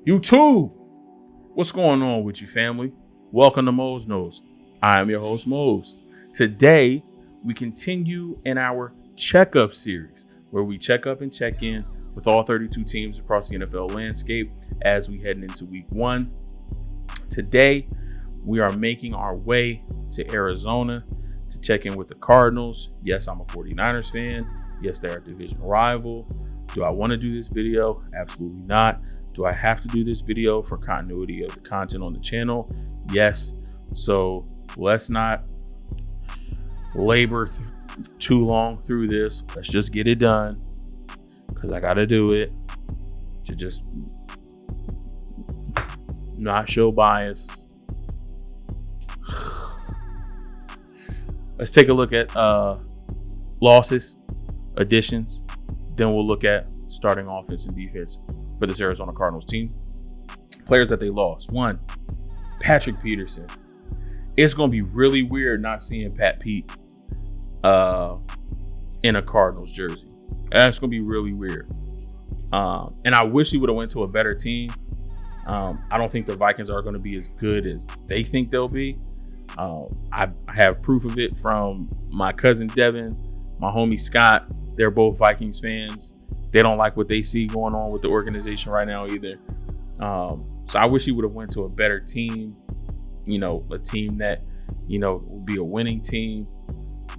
YouTube, what's going on with you, family? Welcome to Mo's Knows. I am your host, Mose. Today, we continue in our checkup series where we check up and check in with all 32 teams across the NFL landscape as we head into week 1. Today, we are making our way to Arizona to check in with the Cardinals. Yes, I'm a 49ers fan. Yes, they're a division rival. Do I want to do this video? Absolutely not. Do I have to do this video for continuity of the content on the channel? Yes. So let's not labor too long through this. Let's just get it done because I got to do it to just not show bias. Let's take a look at losses, additions. Then we'll look at starting offense and defense for this Arizona Cardinals team. Players that they lost. 1, Patrick Peterson. It's going to be really weird not seeing Pat Pete in a Cardinals jersey. That's going to be really weird. And I wish he would have went to a better team. I don't think the Vikings are going to be as good as they think they'll be. I have proof of it from my cousin Devin, my homie Scott. They're both Vikings fans. They don't like what they see going on with the organization right now either. So I wish he would have went to a better team, a team that, would be a winning team.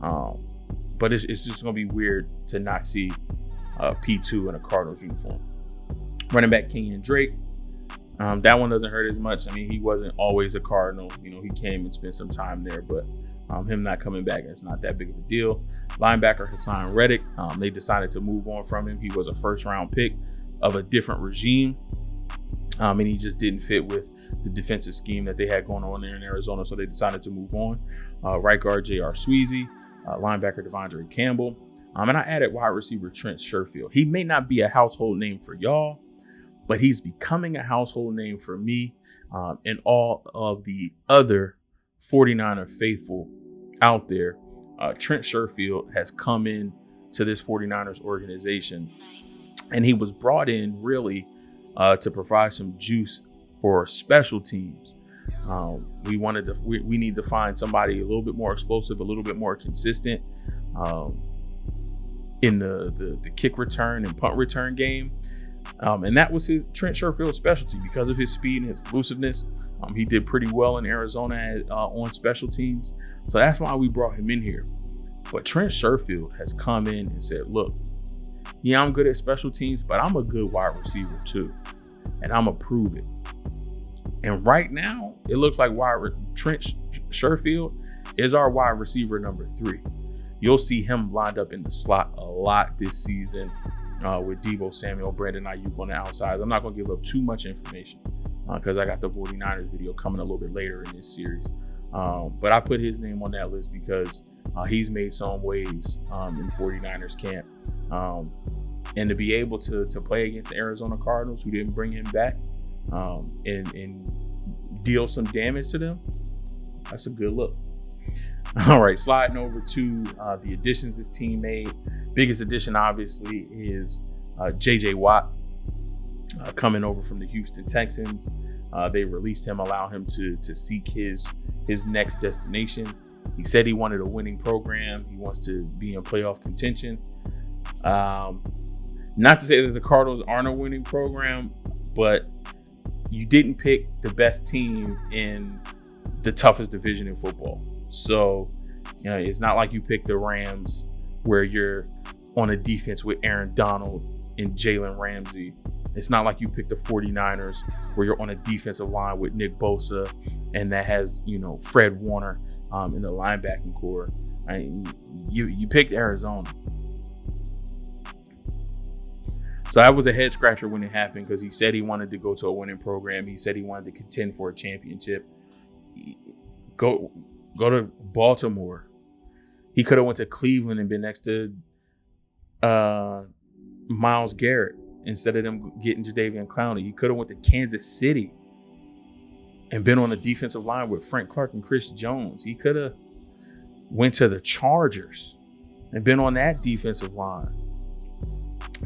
But it's just going to be weird to not see P2 in a Cardinals uniform. Running back Kenyon Drake. That one doesn't hurt as much. I mean, he wasn't always a Cardinal. He came and spent some time there, but him not coming back, it's not that big of a deal. Linebacker Hassan Reddick, they decided to move on from him. He was a first-round pick of a different regime, and he just didn't fit with the defensive scheme that they had going on there in Arizona, so they decided to move on. Right guard J.R. Sweezy, linebacker Devondre Campbell, and I added wide receiver Trent Sherfield. He may not be a household name for y'all, but he's becoming a household name for me and all of the other 49er faithful out there. Trent Sherfield has come in to this 49ers organization, and he was brought in really to provide some juice for special teams. We need to find somebody a little bit more explosive, a little bit more consistent in the kick return and punt return game. And that was Trent Sherfield's specialty because of his speed and his elusiveness. He did pretty well in Arizona on special teams. So that's why we brought him in here. But Trent Sherfield has come in and said, look, yeah, I'm good at special teams, but I'm a good wide receiver too. And I'm going to prove it. And right now, it looks like Trent Sherfield is our wide receiver number 3. You'll see him lined up in the slot a lot this season with Deebo Samuel, Brandon Ayuk on the outside. I'm not going to give up too much information because I got the 49ers video coming a little bit later in this series. But I put his name on that list because he's made some waves in the 49ers camp. And to be able to play against the Arizona Cardinals, who didn't bring him back, and deal some damage to them, that's a good look. All right, sliding over to the additions this team made. Biggest addition, obviously, is J.J. Watt coming over from the Houston Texans. They released him, allowing him to seek his next destination. He said he wanted a winning program. He wants to be in playoff contention. Not to say that the Cardinals aren't a winning program, but you didn't pick the best team in the toughest division in football. So, it's not like you picked the Rams where you're on a defense with Aaron Donald and Jalen Ramsey. It's not like you picked the 49ers where you're on a defensive line with Nick Bosa and that has, Fred Warner in the linebacking core. You picked Arizona. So that was a head scratcher when it happened because he said he wanted to go to a winning program. He said he wanted to contend for a championship. Go to Baltimore. He could have went to Cleveland and been next to Myles Garrett instead of them getting Jadeveon Clowney. He could have went to Kansas City and been on the defensive line with Frank Clark and Chris Jones. He could have went to the Chargers and been on that defensive line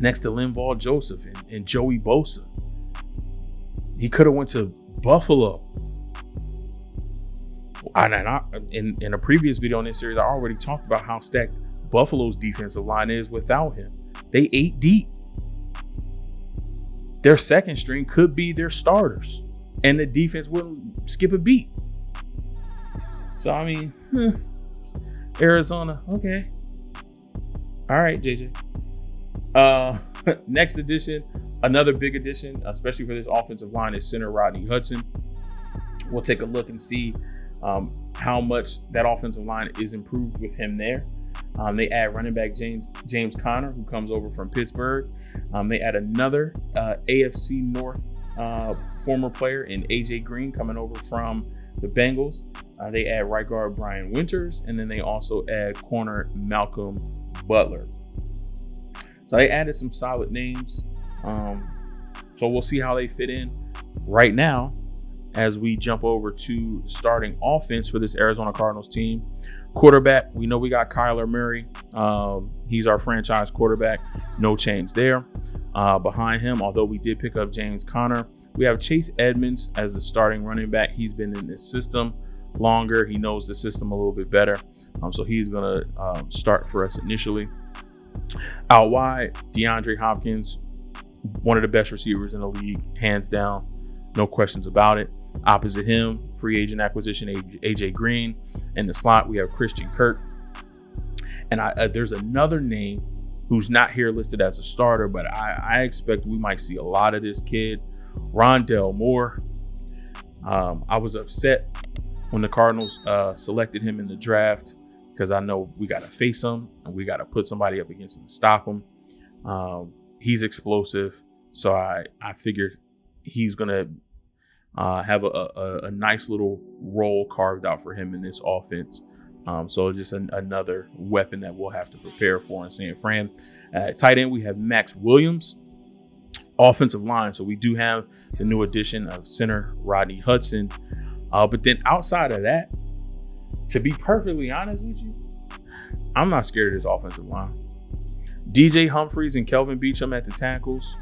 next to Linval Joseph and Joey Bosa. He could have went to Buffalo. In a previous video on this series, I already talked about how stacked Buffalo's defensive line is without him. They 8 deep. Their second string could be their starters, and the defense wouldn't skip a beat. So, I mean, Arizona, okay. All right, JJ. Next addition, another big addition, especially for this offensive line, is center Rodney Hudson. We'll take a look and see how much that offensive line is improved with him there. They add running back James Conner, who comes over from Pittsburgh. They add another AFC North former player in AJ Green coming over from the Bengals. They add right guard Brian Winters, and then they also add corner Malcolm Butler. So they added some solid names. So we'll see how they fit in. Right now, as we jump over to starting offense for this Arizona Cardinals team, quarterback, we know we got Kyler Murray. He's our franchise quarterback. No change there. Behind him, although we did pick up James Conner, we have Chase Edmonds as the starting running back. He's been in this system longer. He knows the system a little bit better. So he's going to start for us initially. Out wide, DeAndre Hopkins, one of the best receivers in the league, hands down. No questions about it. Opposite him, free agent acquisition AJ Green. In the slot, we have Christian Kirk. And there's another name who's not here listed as a starter, but I expect we might see a lot of this kid, Rondell Moore. I was upset when the Cardinals selected him in the draft because I know we got to face him and we got to put somebody up against him to stop him. He's explosive, so I figured he's going to have a nice little role carved out for him in this offense. So just another weapon that we'll have to prepare for in San Fran. Tight end, we have Max Williams. Offensive line, so we do have the new addition of center Rodney Hudson. But then outside of that, to be perfectly honest with you, I'm not scared of this offensive line. DJ Humphries and Kelvin Beachum at the tackles.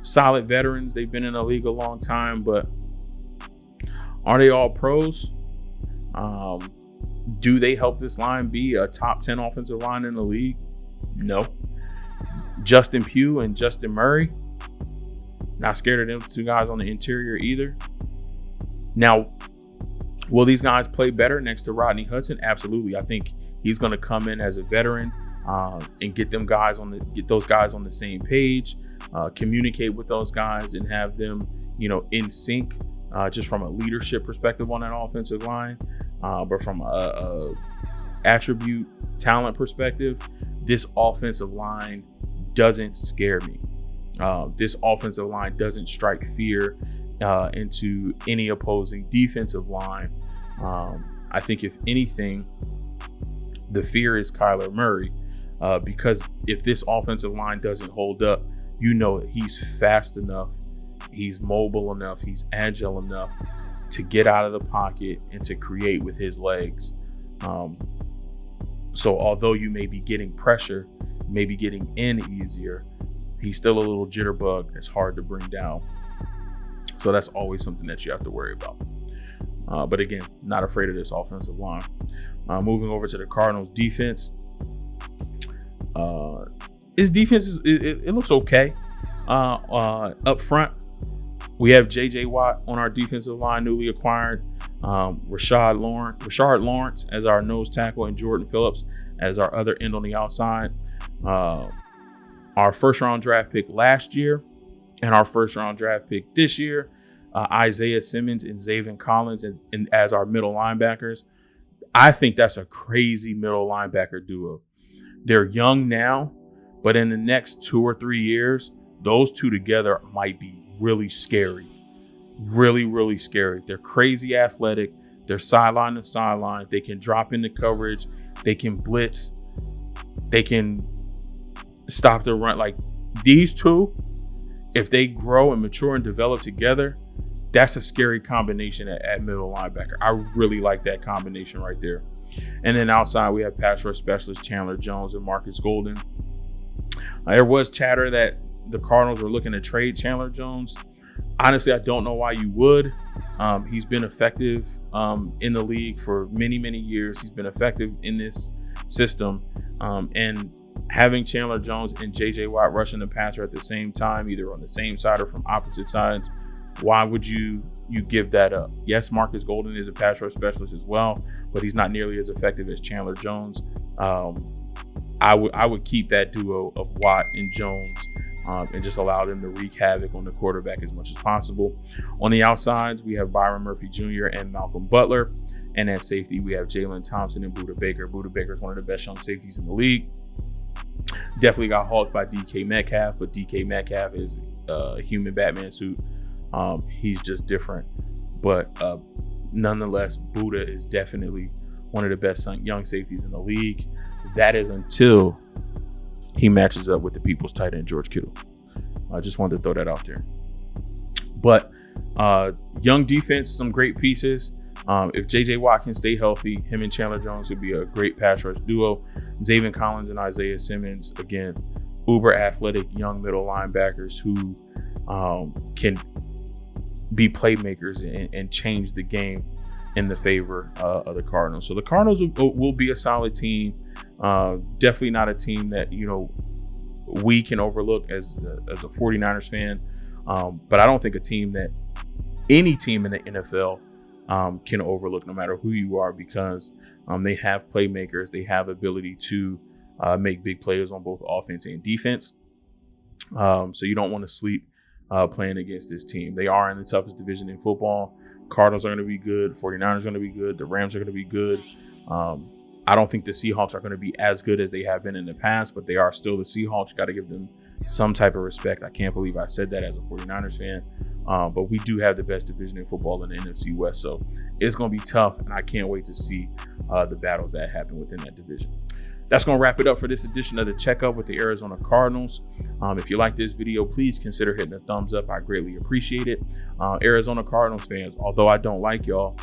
Solid veterans. They've been in the league a long time, but are they all pros? Do they help this line be a top 10 offensive line in the league? No. Justin Pugh and Justin Murray, not scared of them two guys on the interior either. Now, will these guys play better next to Rodney Hudson? Absolutely. I think he's going to come in as a veteran and get those guys on the same page, communicate with those guys, and have them, in sync. Just from a leadership perspective on that offensive line, but from a attribute talent perspective, this offensive line doesn't scare me. This offensive line doesn't strike fear into any opposing defensive line. I think if anything, the fear is Kyler Murray, because if this offensive line doesn't hold up, that he's fast enough, he's mobile enough, he's agile enough to get out of the pocket and to create with his legs. So although you may be getting pressure, maybe getting in easier, he's still a little jitterbug that's hard to bring down. So that's always something that you have to worry about. But again, not afraid of this offensive line. Moving over to the Cardinals defense. His defense, it looks okay. Up front, we have J.J. Watt on our defensive line, newly acquired. Rashard Lawrence as our nose tackle, and Jordan Phillips as our other end on the outside. Our first-round draft pick last year and our first-round draft pick this year, Isaiah Simmons and Zaven Collins and as our middle linebackers. I think that's a crazy middle linebacker duo. They're young now, but in the next 2 or 3 years, those two together might be really scary. Really, really scary. They're crazy athletic. They're sideline to sideline. They can drop into coverage. They can blitz. They can stop the run. Like, these two, if they grow and mature and develop together, that's a scary combination at middle linebacker. I really like that combination right there. And then outside, we have pass rush specialists Chandler Jones and Marcus Golden. There was chatter that the Cardinals were looking to trade Chandler Jones. Honestly, I don't know why you would. He's been effective in the league for many, many years. He's been effective in this system. And having Chandler Jones and J.J. Watt rushing the passer at the same time, either on the same side or from opposite sides, why would you give that up? Yes, Marcus Golden is a pass rush specialist as well, but he's not nearly as effective as Chandler Jones. I would keep that duo of Watt and Jones and just allow them to wreak havoc on the quarterback as much as possible. On the outsides, we have Byron Murphy Jr. and Malcolm Butler. And at safety, we have Jalen Thompson and Budda Baker. Budda Baker is one of the best young safeties in the league. Definitely got hulked by DK Metcalf, but DK Metcalf is a human Batman suit. He's just different. But nonetheless, Budda is definitely one of the best young safeties in the league. That is until he matches up with the people's tight end, George Kittle. I just wanted to throw that out there. But young defense, some great pieces. If J.J. Watt can stay healthy, him and Chandler Jones would be a great pass rush duo. Zaven Collins and Isaiah Simmons, again, uber athletic young middle linebackers who can be playmakers and change the game in the favor of the Cardinals. So the Cardinals will be a solid team. Definitely not a team that, we can overlook as a 49ers fan. But I don't think any team in the NFL can overlook, no matter who you are, because they have playmakers. They have ability to make big plays on both offense and defense. So you don't want to sleep playing against this team. They are in the toughest division in football. Cardinals are going to be good. 49ers are going to be good. The Rams are going to be good. I don't think the Seahawks are going to be as good as they have been in the past, but they are still the Seahawks. You got to give them some type of respect. I can't believe I said that as a 49ers fan. But we do have the best division in football in the NFC West. So it's going to be tough, and I can't wait to see the battles that happen within that division. That's going to wrap it up for this edition of the Checkup with the Arizona Cardinals. If you like this video, please consider hitting a thumbs up. I greatly appreciate it. Arizona Cardinals fans, although I don't like y'all,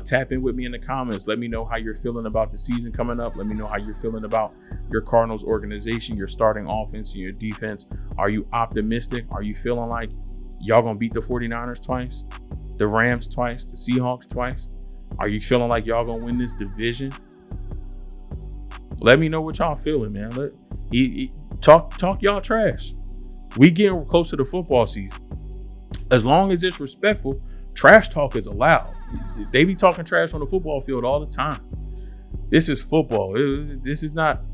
tap in with me in the comments. Let me know how you're feeling about the season coming up. Let me know how you're feeling about your Cardinals organization, your starting offense, and your defense. Are you optimistic? Are you feeling like y'all going to beat the 49ers twice, the Rams twice, the Seahawks twice? Are you feeling like y'all going to win this division? Let me know what y'all feeling, man. Talk y'all trash. We getting close to the football season. As long as it's respectful, trash talk is allowed. They be talking trash on the football field all the time. This is football. This is not.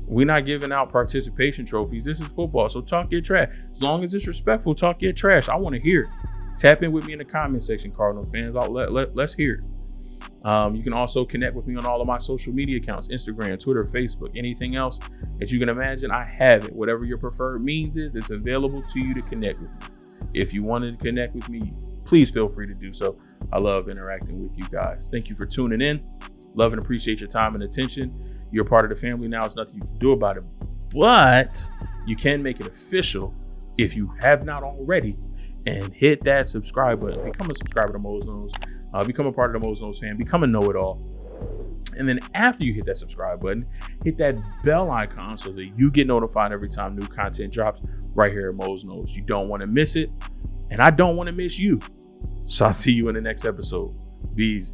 We're not giving out participation trophies. This is football. So talk your trash. As long as it's respectful, talk your trash. I want to hear it. Tap in with me in the comment section, Cardinals fans. Let's hear it. You can also connect with me on all of my social media accounts, Instagram, Twitter, Facebook, anything else that you can imagine. I have it. Whatever your preferred means is, it's available to you to connect with me. If you wanted to connect with me, please feel free to do so. I love interacting with you guys. Thank you for tuning in. Love and appreciate your time and attention. You're a part of the family now. There's nothing you can do about it, but you can make it official if you have not already, and hit that subscribe button. Become a subscriber to Mo's Knows. Become a part of the Mo's Knows fan. Become a know-it-all. And then after you hit that subscribe button, hit that bell icon so that you get notified every time new content drops right here at Mo's Knows. You don't want to miss it, and I don't want to miss you. So I'll see you in the next episode. Be easy.